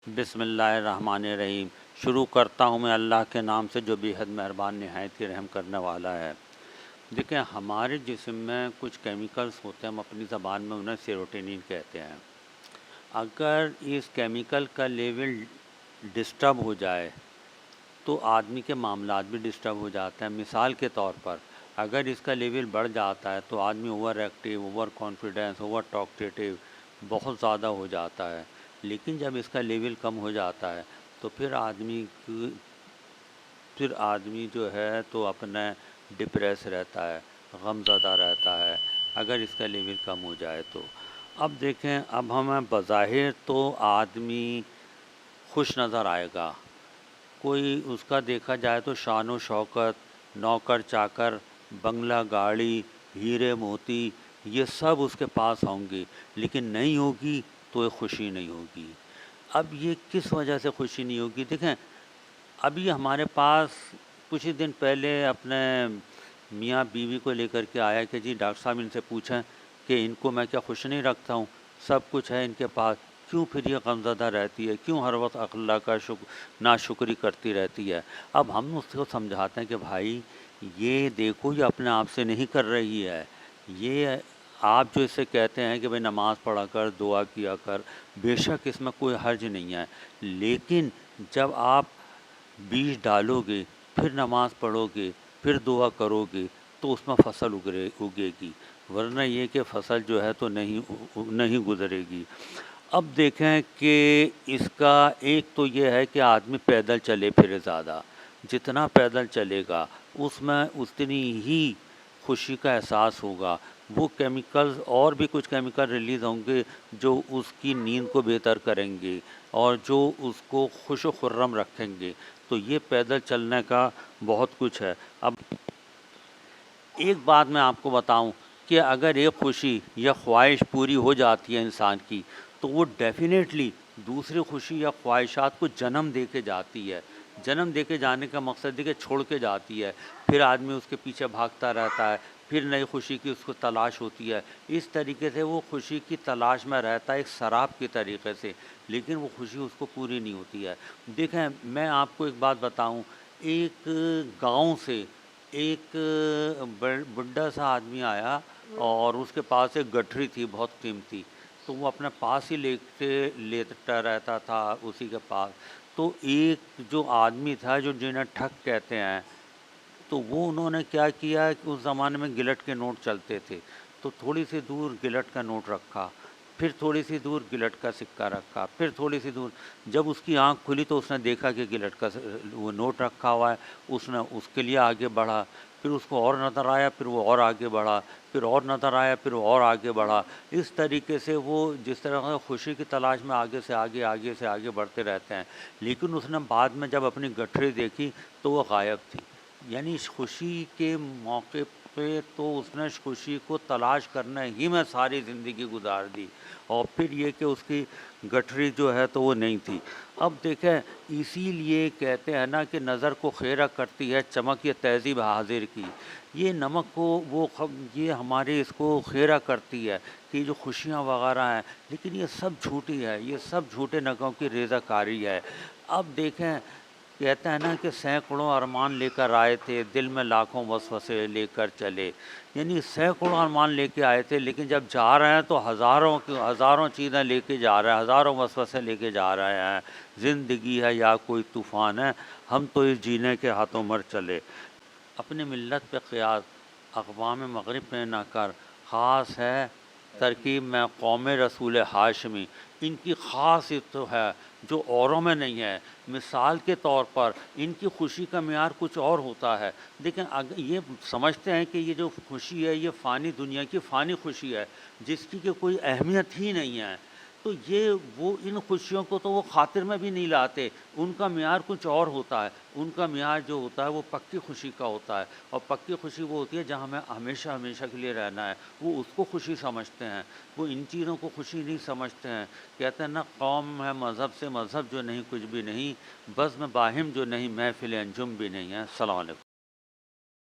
بسم اللہ الرحمن الرحیم۔ شروع کرتا ہوں میں اللہ کے نام سے جو بے حد مہربان نہایت ہی رحم کرنے والا ہے۔ دیکھیں، ہمارے جسم میں کچھ کیمیکلز ہوتے ہیں، ہم اپنی زبان میں انہیں سیروٹونین کہتے ہیں۔ اگر اس کیمیکل کا لیول ڈسٹرب ہو جائے تو آدمی کے معاملات بھی ڈسٹرب ہو جاتے ہیں۔ مثال کے طور پر اگر اس کا لیول بڑھ جاتا ہے تو آدمی over active, over confidence, over talkative بہت زیادہ ہو جاتا ہے۔ لیکن جب اس کا لیول کم ہو جاتا ہے تو پھر آدمی جو ہے تو اپنا ڈپریس رہتا ہے، غم زدہ رہتا ہے اگر اس کا لیول کم ہو جائے تو۔ اب دیکھیں، اب ہمیں بظاہر تو آدمی خوش نظر آئے گا، کوئی اس کا دیکھا جائے تو شان و شوکت، نوکر چاکر، بنگلہ گاڑی، ہیرے موتی، یہ سب اس کے پاس ہوں گے، لیکن نہیں ہوگی تو یہ خوشی نہیں ہوگی۔ اب یہ کس وجہ سے خوشی نہیں ہوگی؟ دیکھیں، ابھی ہمارے پاس کچھ ہی دن پہلے اپنے میاں بیوی کو لے کر کے آیا کہ جی ڈاکٹر صاحب ان سے پوچھیں کہ ان کو میں کیا خوش نہیں رکھتا ہوں، سب کچھ ہے ان کے پاس، کیوں پھر یہ غمزدہ رہتی ہے، کیوں ہر وقت اللہ کا ناشکری کرتی رہتی ہے؟ اب ہم اس کو سمجھاتے ہیں کہ بھائی یہ دیکھو، یہ اپنے آپ سے نہیں کر رہی ہے، یہ آپ جو اسے کہتے ہیں کہ بھائی نماز پڑھا کر، دعا کیا کر، بے شک اس میں کوئی حرج نہیں ہے، لیکن جب آپ بیج ڈالو گے، پھر نماز پڑھو گے، پھر دعا کرو گے تو اس میں فصل اگے گی، ورنہ یہ کہ فصل جو ہے تو نہیں گزرے گی۔ اب دیکھیں کہ اس کا ایک تو یہ ہے کہ آدمی پیدل چلے پھرے، زیادہ جتنا پیدل چلے گا اس میں اتنی ہی خوشی کا احساس ہوگا۔ وہ کیمیکلز اور بھی کچھ کیمیکل ریلیز ہوں گے جو اس کی نیند کو بہتر کریں گے اور جو اس کو خوش و خرم رکھیں گے۔ تو یہ پیدل چلنے کا بہت کچھ ہے۔ اب ایک بات میں آپ کو بتاؤں کہ اگر ایک خوشی یا خواہش پوری ہو جاتی ہے انسان کی تو وہ ڈیفینیٹلی دوسری خوشی یا خواہشات کو جنم دے کے جاتی ہے۔ جنم دے کے جانے کا مقصد ہے کہ چھوڑ کے جاتی ہے، پھر آدمی اس کے پیچھے بھاگتا رہتا ہے، پھر نئی خوشی کی اس کو تلاش ہوتی ہے۔ اس طریقے سے وہ خوشی کی تلاش میں رہتا ہے، ایک سراب کی طریقے سے، لیکن وہ خوشی اس کو پوری نہیں ہوتی ہے۔ دیکھیں، میں آپ کو ایک بات بتاؤں، ایک گاؤں سے ایک بڈھا سا آدمی آیا اور اس کے پاس ایک گٹھری تھی بہت قیمتی، تو وہ اپنے پاس ہی لیتا رہتا تھا اسی کے پاس۔ تو ایک جو آدمی تھا جنہیں ٹھگ کہتے ہیں، تو وہ انہوں نے کیا کیا کہ اس زمانے میں گلٹ کے نوٹ چلتے تھے، تو تھوڑی سی دور گلٹ کا نوٹ رکھا، پھر تھوڑی سی دور گلٹ کا سکہ رکھا، پھر تھوڑی سی دور، جب اس کی آنکھ کھلی تو اس نے دیکھا کہ گلٹ کا وہ نوٹ رکھا ہوا ہے، اس نے اس کے لیے آگے بڑھا، پھر اس کو اور نظر آیا، پھر وہ اور آگے بڑھا، پھر اور نظر آیا، پھر وہ اور آگے بڑھا۔ اس طریقے سے وہ جس طرح سے خوشی کی تلاش میں آگے سے آگے، آگے سے آگے بڑھتے رہتے ہیں، لیکن اس نے بعد میں جب اپنی گٹھری دیکھی تو وہ غائب تھی۔ یعنی اس خوشی کے موقع پہ تو اس نے خوشی کو تلاش کرنے ہی میں ساری زندگی گزار دی، اور پھر یہ کہ اس کی گٹھری جو ہے تو وہ نہیں تھی۔ اب دیکھیں، اسی لیے کہتے ہیں نا کہ نظر کو خیرہ کرتی ہے چمک یہ تہذیب حاضر کی۔ یہ نمک کو یہ ہمارے اس کو خیرہ کرتی ہے کہ جو خوشیاں وغیرہ ہیں، لیکن یہ سب جھوٹی ہے، یہ سب جھوٹے نگوں کی ریزہ کاری ہے۔ اب دیکھیں، کہتے ہیں نا کہ سینکڑوں ارمان لے کر آئے تھے، دل میں لاکھوں وسوسے لے کر چلے، یعنی سینکڑوں ارمان لے کے آئے تھے، لیکن جب جا رہے ہیں تو ہزاروں چیزیں لے کے جا رہے ہیں، ہزاروں وسوسے لے کے جا رہے ہیں۔ زندگی ہے یا کوئی طوفان ہے، ہم تو اس جینے کے ہاتھوں مر چلے۔ اپنی ملت پہ قیاس اقوام مغرب پہ نہ کر، خاص ہے ترکیب میں قوم رسول ہاشمی، ان کی خاص تو ہے جو اوروں میں نہیں ہے۔ مثال کے طور پر ان کی خوشی کا معیار کچھ اور ہوتا ہے۔ لیکن اگر یہ سمجھتے ہیں کہ یہ جو خوشی ہے یہ فانی دنیا کی فانی خوشی ہے جس کی کہ کوئی اہمیت ہی نہیں ہے، تو یہ وہ ان خوشیوں کو تو وہ خاطر میں بھی نہیں لاتے، ان کا معیار کچھ اور ہوتا ہے۔ ان کا معیار جو ہوتا ہے وہ پکی خوشی کا ہوتا ہے، اور پکی خوشی وہ ہوتی ہے جہاں ہمیں ہمیشہ ہمیشہ کے لیے رہنا ہے، وہ اس کو خوشی سمجھتے ہیں، وہ ان چیزوں کو خوشی نہیں سمجھتے ہیں۔ کہتے ہیں نا، قوم ہے مذہب سے مذہب جو نہیں کچھ بھی نہیں، بزم باہم جو نہیں محفل انجم بھی نہیں ہے۔ السلام علیکم۔